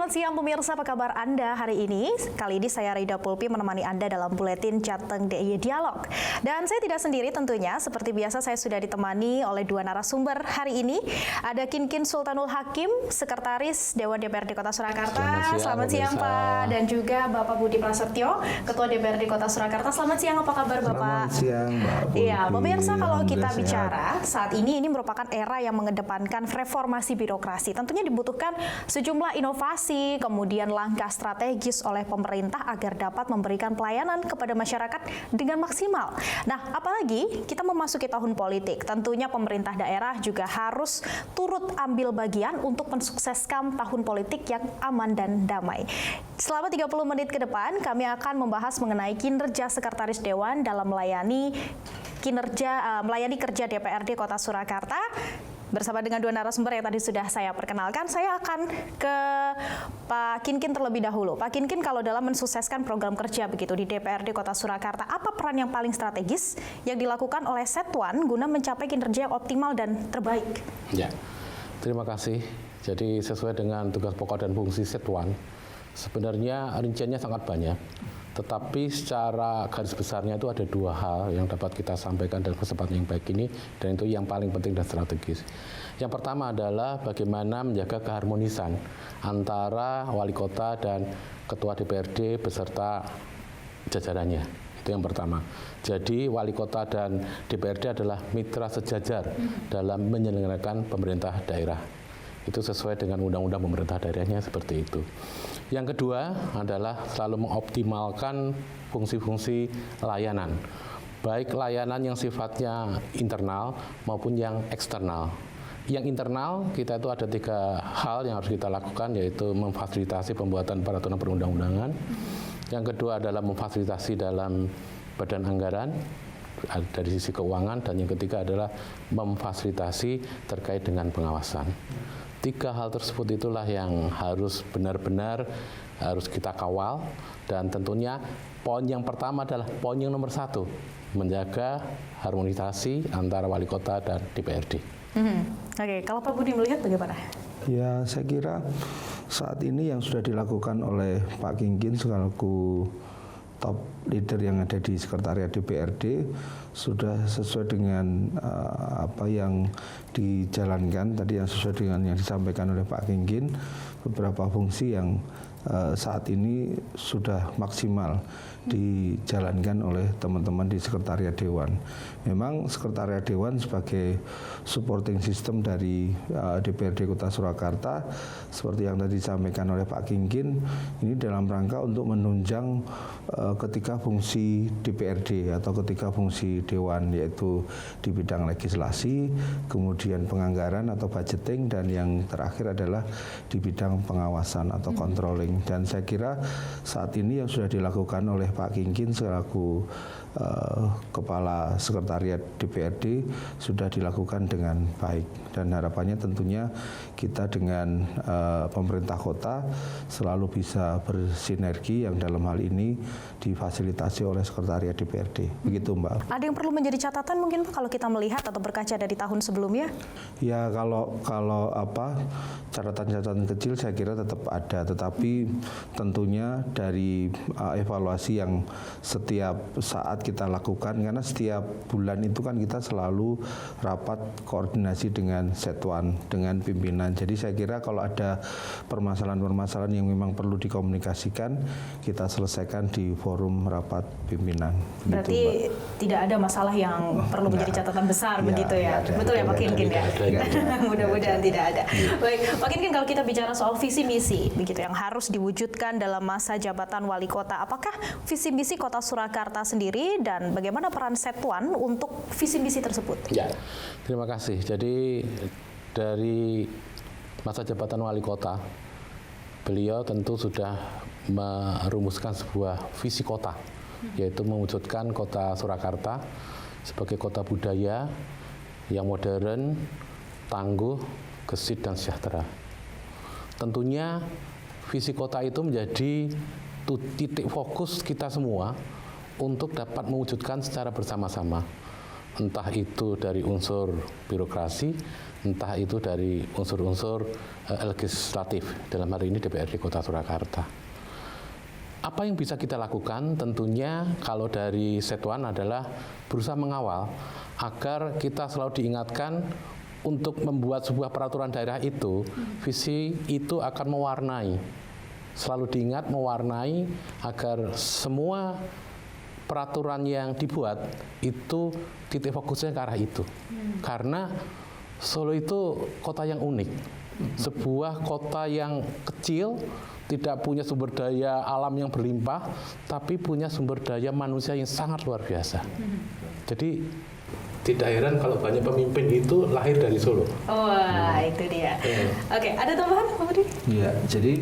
Selamat siang pemirsa, apa kabar Anda hari ini? Kali ini saya Rida Pulpi menemani Anda dalam buletin Jateng DIY Dialog. Dan saya tidak sendiri tentunya, seperti biasa saya sudah ditemani oleh dua narasumber hari ini. Ada Kinkin Sultanul Hakim, Sekretaris Dewan DPRD Kota Surakarta. Selamat siang Pak. Dan juga Bapak Budi Prasetyo, Ketua DPRD Kota Surakarta. Selamat siang, apa kabar Bapak? Selamat siang Mbak Pulpi. Iya, pemirsa, kalau kita bicara saat ini merupakan era yang mengedepankan reformasi birokrasi. Tentunya dibutuhkan sejumlah inovasi, kemudian langkah strategis oleh pemerintah agar dapat memberikan pelayanan kepada masyarakat dengan maksimal. Nah, apalagi kita memasuki tahun politik, tentunya pemerintah daerah juga harus turut ambil bagian untuk mensukseskan tahun politik yang aman dan damai. Selama 30 menit ke depan, kami akan membahas mengenai kinerja Sekretaris Dewan dalam melayani kerja DPRD Kota Surakarta. Bersama dengan dua narasumber yang tadi sudah saya perkenalkan, saya akan ke Pak Kinkin terlebih dahulu. Pak Kinkin, kalau dalam mensukseskan program kerja begitu di DPRD Kota Surakarta, apa peran yang paling strategis yang dilakukan oleh Setwan guna mencapai kinerja yang optimal dan terbaik? Ya, terima kasih. Jadi sesuai dengan tugas pokok dan fungsi Setwan, sebenarnya rinciannya sangat banyak. Tetapi secara garis besarnya itu ada dua hal yang dapat kita sampaikan dalam kesempatan yang baik ini, dan itu yang paling penting dan strategis. Yang pertama adalah bagaimana menjaga keharmonisan antara wali kota dan ketua DPRD beserta jajarannya. Itu yang pertama. Jadi wali kota dan DPRD adalah mitra sejajar dalam menyelenggarakan pemerintah daerah. Itu sesuai dengan undang-undang pemerintah daerahnya seperti itu. Yang kedua adalah selalu mengoptimalkan fungsi-fungsi layanan, baik layanan yang sifatnya internal maupun yang eksternal. Yang internal kita itu ada 3 hal yang harus kita lakukan, yaitu memfasilitasi pembuatan peraturan perundang-undangan. Yang kedua adalah memfasilitasi dalam badan anggaran dari sisi keuangan, dan yang ketiga adalah memfasilitasi terkait dengan pengawasan. 3 hal tersebut itulah yang harus benar-benar harus kita kawal, dan tentunya poin yang pertama adalah poin yang nomor 1, menjaga harmonisasi antara wali kota dan DPRD. Oke, kalau Pak Budi melihat bagaimana? Ya, saya kira saat ini yang sudah dilakukan oleh Pak Kinkin selaku top leader yang ada di Sekretariat DPRD sudah sesuai dengan apa yang dijalankan tadi, yang sesuai dengan yang disampaikan oleh Pak Kinkin. Beberapa fungsi yang saat ini sudah maksimal dijalankan oleh teman-teman di Sekretariat Dewan. Memang Sekretariat Dewan sebagai supporting system dari DPRD Kota Surakarta, seperti yang tadi disampaikan oleh Pak Kinkin, ini dalam rangka untuk menunjang ketika fungsi DPRD atau ketika fungsi Dewan, yaitu di bidang legislasi, kemudian penganggaran atau budgeting, dan yang terakhir adalah di bidang pengawasan atau controlling. Dan saya kira saat ini yang sudah dilakukan oleh Pak Kinkin selaku Kepala Sekretariat DPRD sudah dilakukan dengan baik, dan harapannya tentunya kita dengan pemerintah kota selalu bisa bersinergi, yang dalam hal ini difasilitasi oleh Sekretariat DPRD. Begitu Mbak. Ada yang perlu menjadi catatan mungkin Pak kalau kita melihat atau berkaca dari tahun sebelumnya? Ya, kalau catatan-catatan kecil saya kira tetap ada, tetapi tentunya dari evaluasi yang setiap saat kita lakukan, karena setiap bulan itu kan kita selalu rapat koordinasi dengan Setwan, dengan pimpinan. Jadi saya kira kalau ada permasalahan-permasalahan yang memang perlu dikomunikasikan, kita selesaikan di forum rapat pimpinan. Berarti tidak ada masalah yang perlu menjadi catatan besar begitu ya? Betul ya Pak Kinkin ya? Mudah-mudahan tidak ada. Baik, Pak Kinkin, kalau kita bicara soal visi misi begitu yang harus diwujudkan dalam masa jabatan wali kota, apakah visi misi Kota Surakarta sendiri dan bagaimana peran Setwan untuk visi misi tersebut? Ya, terima kasih. Jadi dari masa jabatan wali kota, beliau tentu sudah merumuskan sebuah visi kota, yaitu mewujudkan Kota Surakarta sebagai kota budaya yang modern, tangguh, gesit, dan sejahtera. Tentunya visi kota itu menjadi titik fokus kita semua untuk dapat mewujudkan secara bersama-sama. entah itu dari unsur birokrasi, entah itu dari unsur-unsur legislatif, dalam hal ini DPRD Kota Surakarta. Apa yang bisa kita lakukan? Tentunya kalau dari Setuan adalah berusaha mengawal agar kita selalu diingatkan untuk membuat sebuah peraturan daerah itu, visi itu akan mewarnai, selalu diingat mewarnai agar semua peraturan yang dibuat itu titik fokusnya ke arah itu. Karena Solo itu kota yang unik, sebuah kota yang kecil, tidak punya sumber daya alam yang berlimpah, tapi punya sumber daya manusia yang sangat luar biasa. Jadi tidak heran kalau banyak pemimpin itu lahir dari Solo. Wah, itu dia. Oke, ada tambahan Pak Budi? Ya, jadi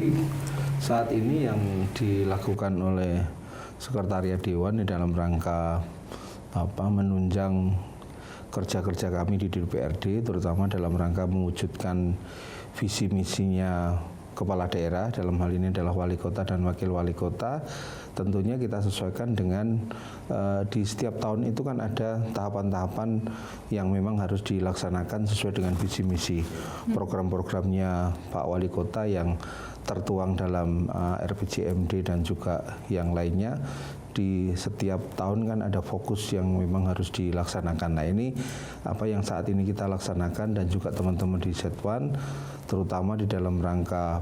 saat ini yang dilakukan oleh Sekretariat Dewan di dalam rangka menunjang kerja-kerja kami di DPRD, terutama dalam rangka mewujudkan visi misinya kepala daerah, dalam hal ini adalah wali kota dan wakil wali kota. Tentunya kita sesuaikan dengan di setiap tahun itu kan ada tahapan-tahapan yang memang harus dilaksanakan sesuai dengan visi misi program-programnya Pak Wali Kota yang tertuang dalam RPJMD dan juga yang lainnya. Di setiap tahun kan ada fokus yang memang harus dilaksanakan. Nah, ini apa yang saat ini kita laksanakan dan juga teman-teman di Setuan, terutama di dalam rangka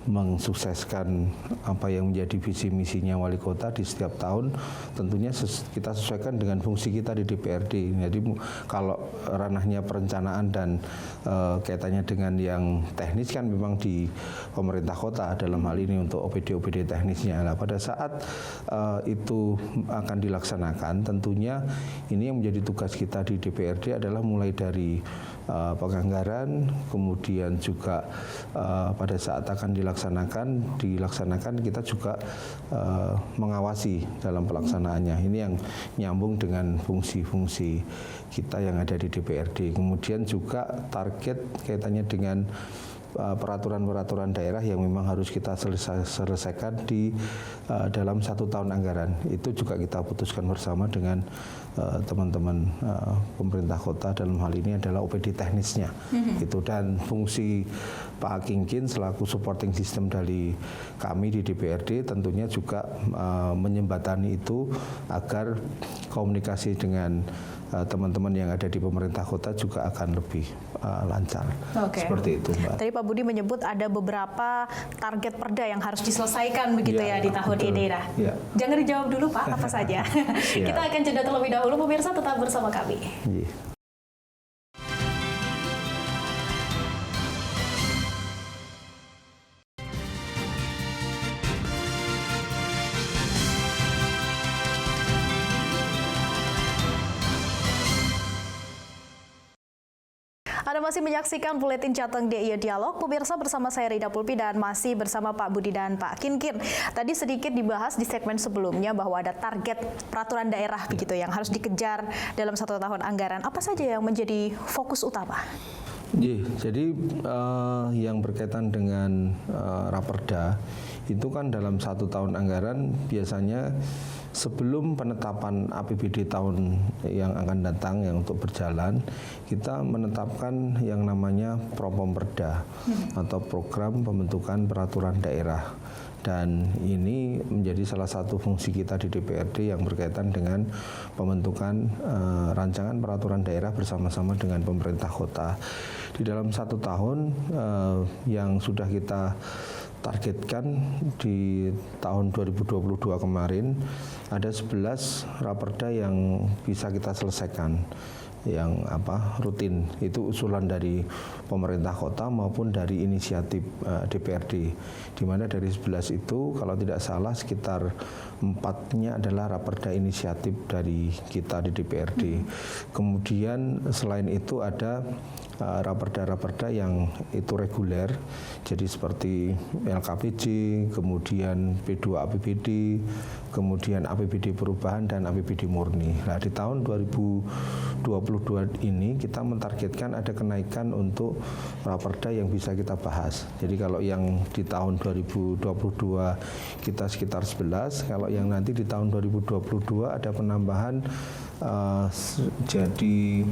mensukseskan apa yang menjadi visi misinya wali kota di setiap tahun, tentunya kita sesuaikan dengan fungsi kita di DPRD. Jadi kalau ranahnya perencanaan dan kaitannya dengan yang teknis kan memang di pemerintah kota dalam hal ini untuk OPD teknisnya. Nah, pada saat itu akan dilaksanakan, tentunya ini yang menjadi tugas kita di DPRD adalah mulai dari penganggaran, kemudian juga pada saat akan dilaksanakan kita juga mengawasi dalam pelaksanaannya. Ini yang nyambung dengan fungsi-fungsi kita yang ada di DPRD. Kemudian juga target kaitannya dengan peraturan-peraturan daerah yang memang harus kita selesaikan di dalam 1 tahun anggaran. Itu juga kita putuskan bersama dengan teman-teman pemerintah kota, dalam hal ini adalah OPD teknisnya. Itu, dan fungsi Pak Kingkin selaku supporting system dari kami di DPRD tentunya juga menyembatani itu agar komunikasi dengan teman-teman yang ada di pemerintah kota juga akan lebih lancar. Seperti itu, Mbak. Tadi Pak Budi menyebut ada beberapa target perda yang harus diselesaikan begitu ya di tahun ini. Nah, jangan dijawab dulu Pak, apa saja. Kita akan jeda terlebih dahulu, pemirsa tetap bersama kami. Anda masih menyaksikan Buletin Jateng DIY Dialog, pemirsa, bersama saya Rida Pulpi dan masih bersama Pak Budi dan Pak Kingkin. Tadi sedikit dibahas di segmen sebelumnya bahwa ada target peraturan daerah begitu yang harus dikejar dalam 1 tahun anggaran. Apa saja yang menjadi fokus utama? Jadi yang berkaitan dengan Raperda itu kan dalam 1 tahun anggaran biasanya sebelum penetapan APBD tahun yang akan datang yang untuk berjalan, kita menetapkan yang namanya Propomperda atau Program Pembentukan Peraturan Daerah. Dan ini menjadi salah satu fungsi kita di DPRD yang berkaitan dengan pembentukan rancangan peraturan daerah bersama-sama dengan pemerintah kota. Di dalam 1 tahun yang sudah kita targetkan di tahun 2022 kemarin ada 11 Raperda yang bisa kita selesaikan, yang rutin. Itu usulan dari pemerintah kota maupun dari inisiatif DPRD, di mana dari 11 itu kalau tidak salah sekitar 4-nya adalah Raperda inisiatif dari kita di DPRD. Kemudian selain itu ada raperda-raperda yang itu reguler, jadi seperti LKPJ, kemudian P2 APBD, kemudian APBD perubahan dan APBD murni. Nah, di tahun 2022 ini kita mentargetkan ada kenaikan untuk raperda yang bisa kita bahas. Jadi kalau yang di tahun 2022 kita sekitar 11, kalau yang nanti di tahun 2022 ada penambahan jadi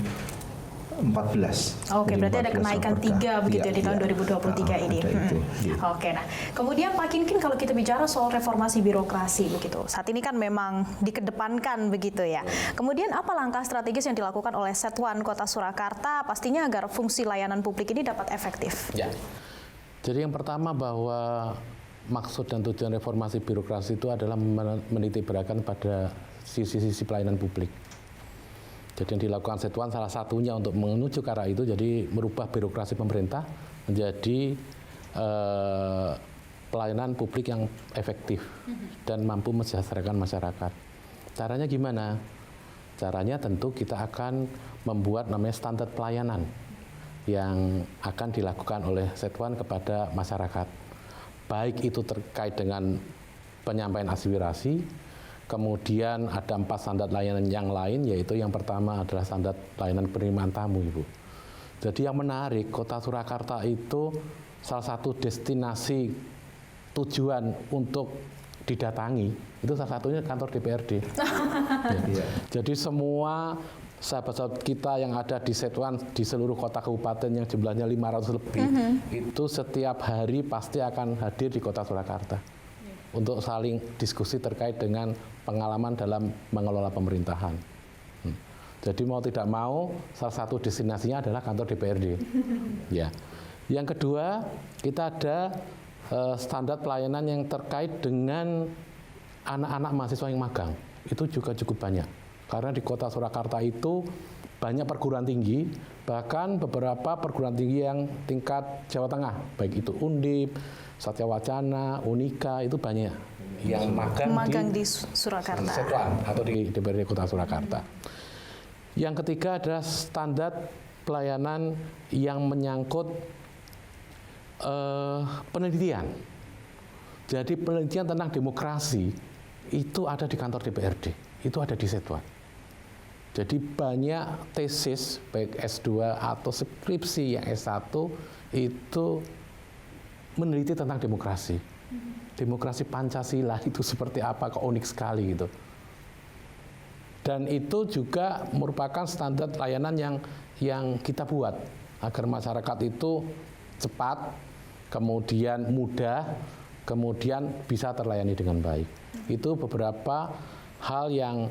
14. Oke, Jadi berarti ada 14 kenaikan raperda. 3 begitu ya di tahun 2023 ini. Ada itu, iya. Oke, nah kemudian Pak Kinkin kalau kita bicara soal reformasi birokrasi begitu, saat ini kan memang dikedepankan begitu ya. Kemudian apa langkah strategis yang dilakukan oleh Setwan Kota Surakarta pastinya agar fungsi layanan publik ini dapat efektif? Ya. Jadi yang pertama bahwa maksud dan tujuan reformasi birokrasi itu adalah menitikberatkan pada sisi-sisi pelayanan publik. Jadi yang dilakukan Setwan salah satunya untuk menuju ke arah itu, jadi merubah birokrasi pemerintah menjadi pelayanan publik yang efektif dan mampu mensejahterakan masyarakat. Caranya gimana? Caranya tentu kita akan membuat namanya standar pelayanan yang akan dilakukan oleh Setwan kepada masyarakat. Baik itu terkait dengan penyampaian aspirasi, kemudian ada 4 standar layanan yang lain, yaitu yang pertama adalah standar layanan penerimaan tamu, Ibu. Jadi yang menarik, Kota Surakarta itu salah satu destinasi tujuan untuk didatangi, itu salah satunya kantor DPRD. Ya. Jadi semua sahabat-sahabat kita yang ada di Setwan di seluruh kota kabupaten yang jumlahnya 500 lebih, itu setiap hari pasti akan hadir di Kota Surakarta untuk saling diskusi terkait dengan pengalaman dalam mengelola pemerintahan. Jadi mau tidak mau, salah satu destinasinya adalah kantor DPRD. Ya. Yang kedua, kita ada standar pelayanan yang terkait dengan anak-anak mahasiswa yang magang. Itu juga cukup banyak. Karena di Kota Surakarta itu banyak perguruan tinggi, bahkan beberapa perguruan tinggi yang tingkat Jawa Tengah, baik itu Undip, Satya Wacana, Unika, itu banyak yang magang di Surakarta. Setwan atau di DPRD Kota Surakarta. Yang ketiga adalah standar pelayanan yang menyangkut penelitian. Jadi penelitian tentang demokrasi itu ada di kantor DPRD, itu ada di Setwan. Jadi banyak tesis baik S2 atau skripsi yang S1 itu meneliti tentang demokrasi. Demokrasi Pancasila itu seperti apa, kok unik sekali gitu. Dan itu juga merupakan standar layanan yang kita buat agar masyarakat itu cepat, kemudian mudah, kemudian bisa terlayani dengan baik. Itu beberapa hal yang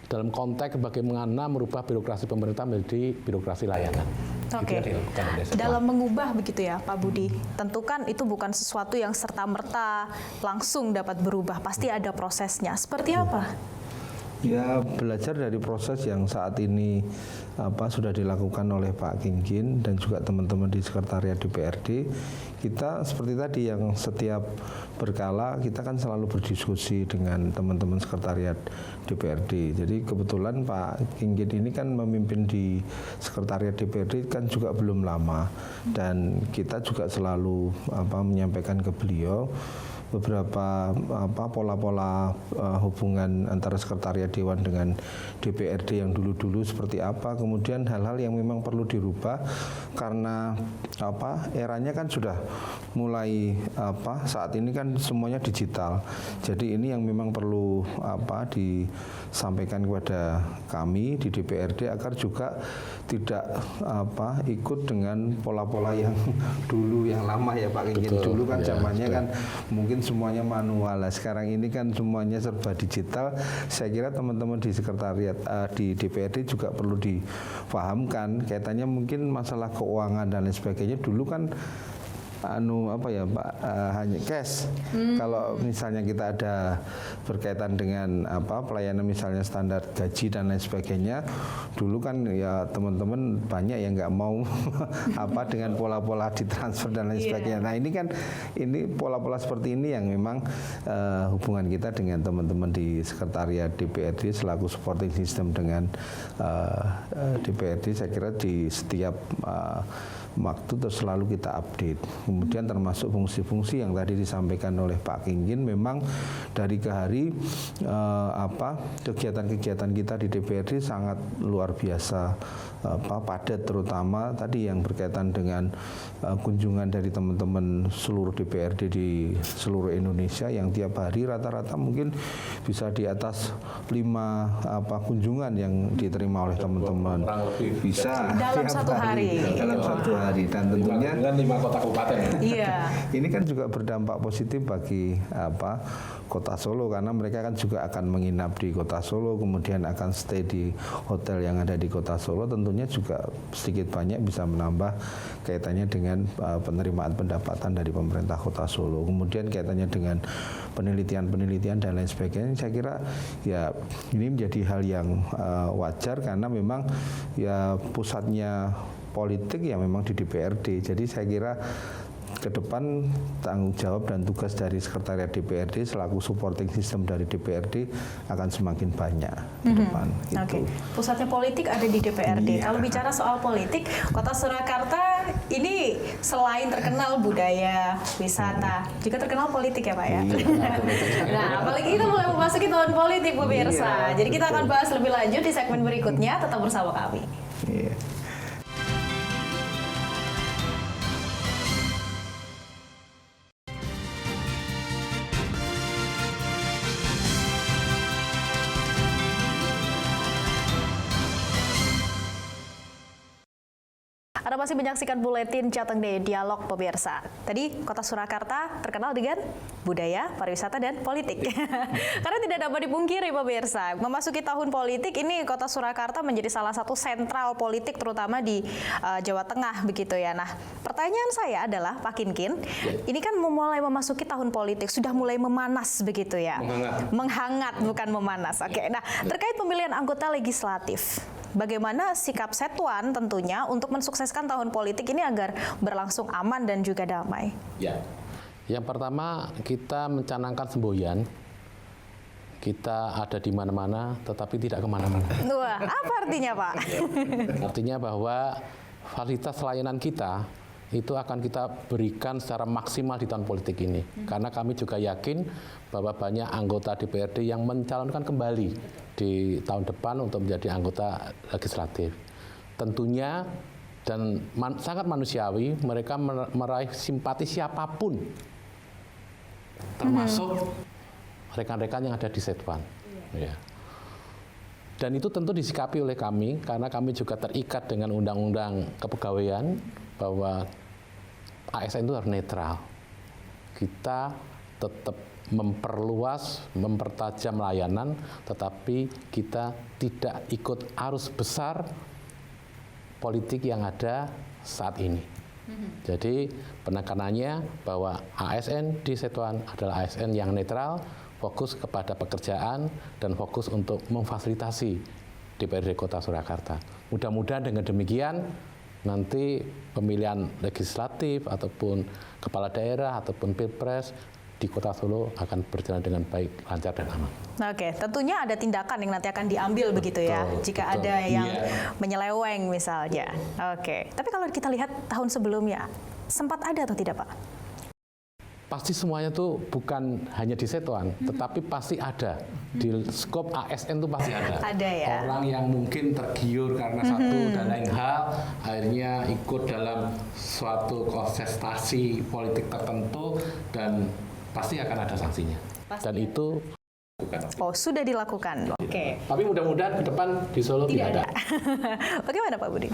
dalam konteks bagaimana merubah birokrasi pemerintah menjadi birokrasi layanan. Oke. Dalam mengubah begitu ya Pak Budi, tentu kan itu bukan sesuatu yang serta-merta langsung dapat berubah, pasti ada prosesnya. Seperti apa? Ya, belajar dari proses yang saat ini sudah dilakukan oleh Pak Kinkin dan juga teman-teman di Sekretariat DPRD. Kita seperti tadi yang setiap berkala kita kan selalu berdiskusi dengan teman-teman Sekretariat DPRD. Jadi kebetulan Pak Kinkin ini kan memimpin di Sekretariat DPRD kan juga belum lama, dan kita juga selalu menyampaikan ke beliau beberapa pola-pola hubungan antara Sekretariat Dewan dengan DPRD yang dulu-dulu seperti apa, kemudian hal-hal yang memang perlu dirubah karena eranya kan sudah mulai saat ini kan semuanya digital. Jadi ini yang memang perlu disampaikan kepada kami di DPRD agar juga tidak ikut dengan pola-pola yang dulu yang lama ya Pak Kinkin. Dulu kan zamannya kan mungkin semuanya manual. Sekarang ini kan semuanya serba digital. Saya kira teman-teman di Sekretariat di DPRD juga perlu dipahamkan kaitannya mungkin masalah keuangan dan lain sebagainya. Dulu kan Pak, hanya cash. Kalau misalnya kita ada berkaitan dengan pelayanan misalnya standar gaji dan lain sebagainya, dulu kan ya teman-teman banyak yang nggak mau dengan pola-pola ditransfer dan lain sebagainya. Nah ini pola-pola seperti ini yang memang hubungan kita dengan teman-teman di sekretariat DPRD selaku supporting system dengan DPRD, saya kira di setiap waktu terus selalu kita update. Kemudian termasuk fungsi-fungsi yang tadi disampaikan oleh Pak Kinggin, memang dari ke hari kegiatan-kegiatan kita di DPRD sangat luar biasa padat, terutama tadi yang berkaitan dengan kunjungan dari teman-teman seluruh DPRD di seluruh Indonesia yang tiap hari rata-rata mungkin bisa di atas 5 kunjungan yang diterima oleh teman-teman. Bisa dalam satu hari. Dalam satu hari, dan tentunya 5 kota kabupaten. Iya. Ini kan juga berdampak positif bagi Kota Solo, karena mereka kan juga akan menginap di Kota Solo, kemudian akan stay di hotel yang ada di Kota Solo, tentunya juga sedikit banyak bisa menambah kaitannya dengan penerimaan pendapatan dari pemerintah Kota Solo. Kemudian kaitannya dengan penelitian-penelitian dan lain sebagainya, saya kira ya ini menjadi hal yang wajar, karena memang ya pusatnya politik ya memang di DPRD. Jadi saya kira ke depan tanggung jawab dan tugas dari sekretariat DPRD selaku supporting system dari DPRD akan semakin banyak ke depan. Gitu. Oke. Pusatnya politik ada di DPRD. Kalau bicara soal politik, Kota Surakarta ini selain terkenal budaya, wisata, juga terkenal politik ya Pak ya. Nah, apalagi kita mulai memasuki tahun politik pemirsa. Jadi kita akan bahas lebih lanjut di segmen berikutnya. Tetap bersama kami. Anda masih menyaksikan buletin Jateng Day Dialog pemirsa. Tadi Kota Surakarta terkenal dengan budaya, pariwisata, dan politik. Karena tidak dapat dipungkiri pemirsa, memasuki tahun politik ini Kota Surakarta menjadi salah satu sentral politik terutama di Jawa Tengah begitu ya. Nah, pertanyaan saya adalah Pak Kinkin, ini kan mulai memasuki tahun politik, sudah mulai memanas begitu ya. Menghangat bukan memanas. Oke. Nah, terkait pemilihan anggota legislatif, bagaimana sikap Setuan tentunya untuk mensukseskan tahun politik ini agar berlangsung aman dan juga damai? Ya. Yang pertama, kita mencanangkan semboyan. Kita ada di mana-mana, tetapi tidak kemana-mana. Wah, apa artinya Pak? Artinya bahwa fasilitas layanan kita itu akan kita berikan secara maksimal di tahun politik ini. Karena kami juga yakin bahwa banyak anggota DPRD yang mencalonkan kembali di tahun depan untuk menjadi anggota legislatif. Tentunya dan sangat manusiawi, mereka meraih simpati siapapun, termasuk rekan-rekan yang ada di Setuan. Ya. Dan itu tentu disikapi oleh kami, karena kami juga terikat dengan undang-undang kepegawaian bahwa ASN itu harus netral. Kita tetap memperluas, mempertajam layanan, tetapi kita tidak ikut arus besar politik yang ada saat ini. Jadi penekanannya bahwa ASN di Setuan adalah ASN yang netral, fokus kepada pekerjaan dan fokus untuk memfasilitasi DPRD Kota Surakarta. Mudah-mudahan dengan demikian nanti pemilihan legislatif ataupun kepala daerah ataupun pilpres di Kota Solo akan berjalan dengan baik, lancar dan aman. Oke, tentunya ada tindakan yang nanti akan diambil begitu ya, jika ada yang menyeleweng misalnya. Oke, tapi kalau kita lihat tahun sebelumnya, sempat ada atau tidak Pak? Pasti semuanya tuh bukan hanya di Setuan, tetapi pasti ada. Di skop ASN tuh pasti ada. Ada ya. Orang yang mungkin tergiur karena satu dan lain hal, akhirnya ikut dalam suatu kontestasi politik tertentu dan pasti akan ada sanksinya. Pasti. Dan itu sudah dilakukan. Oke. Tapi mudah-mudahan ke depan di Solo tidak ada. Bagaimana Pak Budi?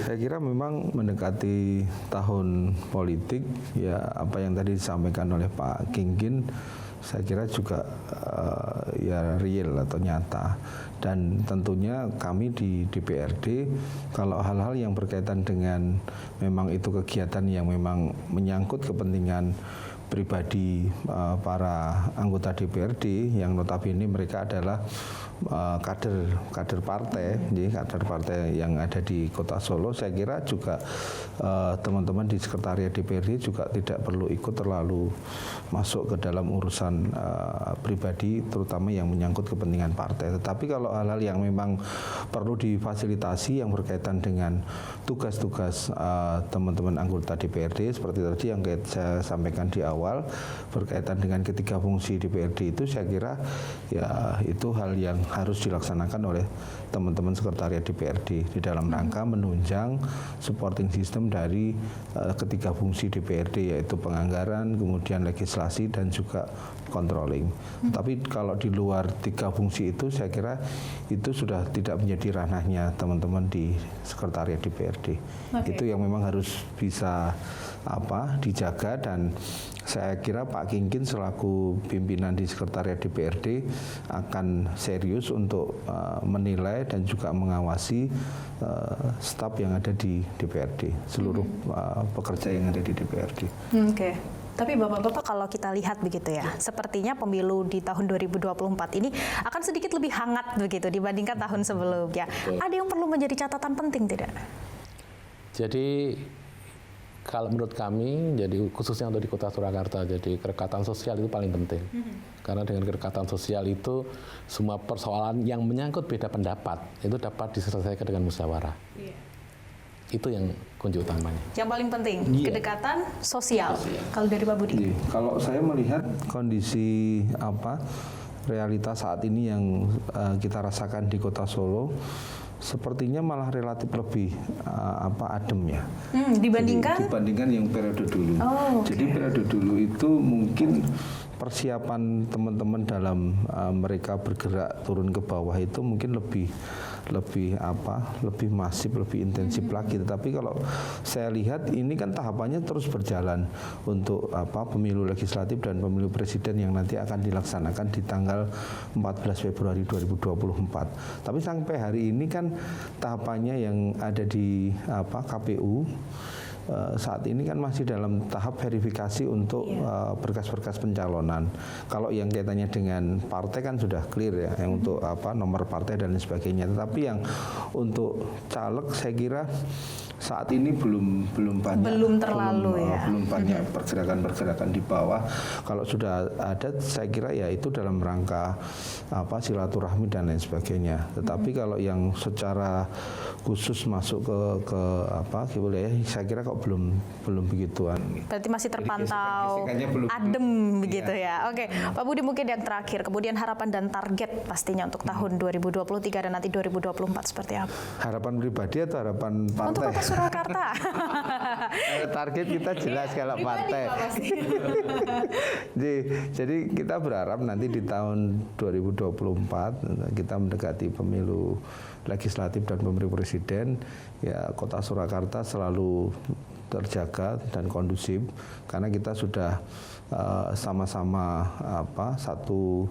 Saya kira memang mendekati tahun politik, ya apa yang tadi disampaikan oleh Pak Kinggin, saya kira juga ya real atau nyata. Dan tentunya kami di DPRD kalau hal-hal yang berkaitan dengan memang itu kegiatan yang memang menyangkut kepentingan pribadi para anggota DPRD yang notabene mereka adalah kader partai, kader partai yang ada di Kota Solo, saya kira juga teman-teman di sekretariat DPRD juga tidak perlu ikut terlalu masuk ke dalam urusan pribadi, terutama yang menyangkut kepentingan partai. Tetapi kalau hal-hal yang memang perlu difasilitasi yang berkaitan dengan tugas-tugas teman-teman anggota DPRD seperti tadi yang saya sampaikan di awal berkaitan dengan ketiga fungsi DPRD itu, saya kira ya itu hal yang harus dilaksanakan oleh teman-teman sekretariat DPRD di dalam rangka menunjang supporting system dari ketiga fungsi DPRD, yaitu penganggaran, kemudian legislasi dan juga controlling. Tapi kalau di luar tiga fungsi itu, saya kira itu sudah tidak menjadi ranahnya teman-teman di sekretariat DPRD. Itu yang memang harus bisa dijaga, dan saya kira Pak Kingkin selaku pimpinan di sekretariat DPRD akan serius untuk menilai dan juga mengawasi staf yang ada di DPRD, seluruh pekerja yang ada di DPRD. Oke. Tapi Bapak-Bapak kalau kita lihat begitu ya, sepertinya pemilu di tahun 2024 ini akan sedikit lebih hangat begitu dibandingkan tahun sebelumnya. Ada yang perlu menjadi catatan penting tidak? Jadi kalau menurut kami, jadi khususnya untuk di Kota Surakarta, jadi kerekatan sosial itu paling penting. Karena dengan kerekatan sosial itu semua persoalan yang menyangkut beda pendapat itu dapat diselesaikan dengan musyawarah. Itu yang kunci utamanya. Yang paling penting, kedekatan sosial. Kalau dari Pak Budi? Kalau saya melihat kondisi realitas saat ini yang kita rasakan di Kota Solo, sepertinya malah relatif lebih adem ya. Dibandingkan yang periode dulu. Jadi periode dulu itu mungkin persiapan teman-teman dalam mereka bergerak turun ke bawah itu mungkin lebih masif, lebih intensif lagi. Tetapi kalau saya lihat ini kan tahapannya terus berjalan untuk pemilu legislatif dan pemilu presiden yang nanti akan dilaksanakan di tanggal 14 Februari 2024. Tapi sampai hari ini kan tahapannya yang ada di KPU saat ini kan masih dalam tahap verifikasi untuk berkas-berkas pencalonan. Kalau yang kaitannya dengan partai kan sudah clear ya, yang untuk nomor partai dan lain sebagainya. Tetapi yang untuk caleg saya kira saat ini belum banyak pergerakan-pergerakan di bawah. Kalau sudah ada, saya kira ya itu dalam rangka silaturahmi dan lain sebagainya. Tetapi kalau yang secara khusus masuk ke saya kira kok belum begituan. Berarti masih terpantau adem begitu ya. Oke, Pak Budi mungkin yang terakhir, kemudian harapan dan target pastinya untuk tahun 2023 dan nanti 2024 seperti apa? Harapan pribadi atau harapan partai? Untuk Kota Surakarta. Target kita jelas kalau partai. Jadi kita berharap nanti di tahun 2024 kita mendekati pemilu legislatif dan pemilu presiden, ya Kota Surakarta selalu terjaga dan kondusif karena kita sudah sama-sama satu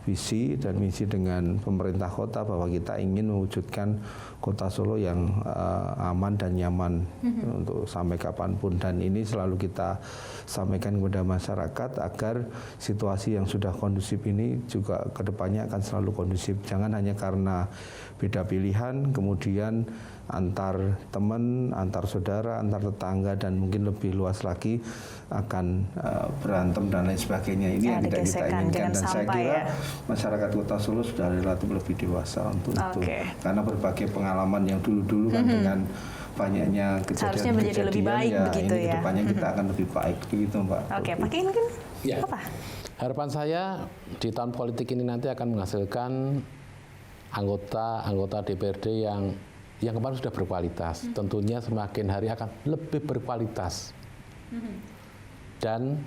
visi dan misi dengan pemerintah kota bahwa kita ingin mewujudkan Kota Solo yang aman dan nyaman untuk sampai kapanpun, dan ini selalu kita sampaikan kepada masyarakat agar situasi yang sudah kondusif ini juga kedepannya akan selalu kondusif. Jangan hanya karena beda pilihan kemudian antar teman, antar saudara, antar tetangga dan mungkin lebih luas lagi akan berantem dan lain sebagainya. Ini yang tidak kita inginkan, dan saya kira masyarakat Kota Solo sudah relatif lebih dewasa untuk itu karena berbagai pengalaman yang dulu-dulu kan dengan banyaknya kejadian-kejadian lebih baik ya, begitu ini kedepannya kita akan lebih baik begitu Mbak. Oke, Pak Kingkin apa? Harapan saya di tahun politik ini nanti akan menghasilkan anggota DPRD yang kemarin sudah berkualitas, tentunya semakin hari akan lebih berkualitas dan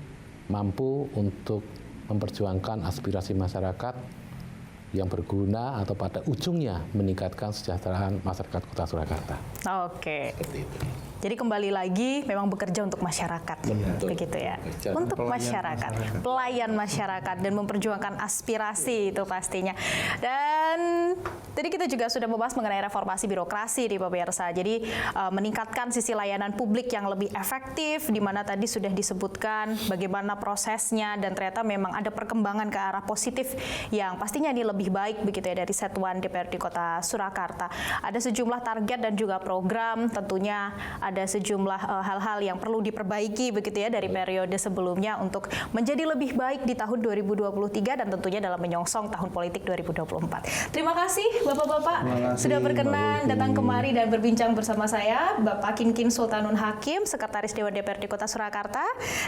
mampu untuk memperjuangkan aspirasi masyarakat yang berguna atau pada ujungnya meningkatkan kesejahteraan masyarakat Kota Surakarta. Oke. Seperti itu. Jadi kembali lagi memang bekerja untuk masyarakat, Betul. begitu ya. Bekerja Untuk pelayan masyarakat, masyarakat. pelayan masyarakat dan memperjuangkan aspirasi itu pastinya. Dan tadi kita juga sudah membahas mengenai reformasi birokrasi di pemirsa. Jadi meningkatkan sisi layanan publik yang lebih efektif, di mana tadi sudah disebutkan bagaimana prosesnya dan ternyata memang ada perkembangan ke arah positif yang pastinya ini lebih baik begitu ya dari Satuan DPRD Kota Surakarta. Ada sejumlah target dan juga program, tentunya ada sejumlah hal-hal yang perlu diperbaiki begitu ya dari periode sebelumnya untuk menjadi lebih baik di tahun 2023 dan tentunya dalam menyongsong tahun politik 2024. Terima kasih Bapak-bapak Terima kasih, sudah berkenan Mbak Putri. datang kemari dan berbincang bersama saya, Bapak Kinkin Sultanun Hakim, Sekretaris Dewan DPRD Kota Surakarta,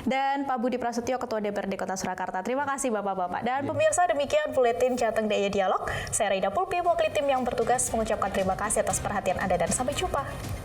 dan Pak Budi Prasetyo, Ketua DPRD Kota Surakarta. Terima kasih Bapak-bapak. Dan pemirsa, demikian Buletin Jateng DIY Dialog. Saya Raida Pulpi, mewakili tim yang bertugas mengucapkan terima kasih atas perhatian Anda dan sampai jumpa.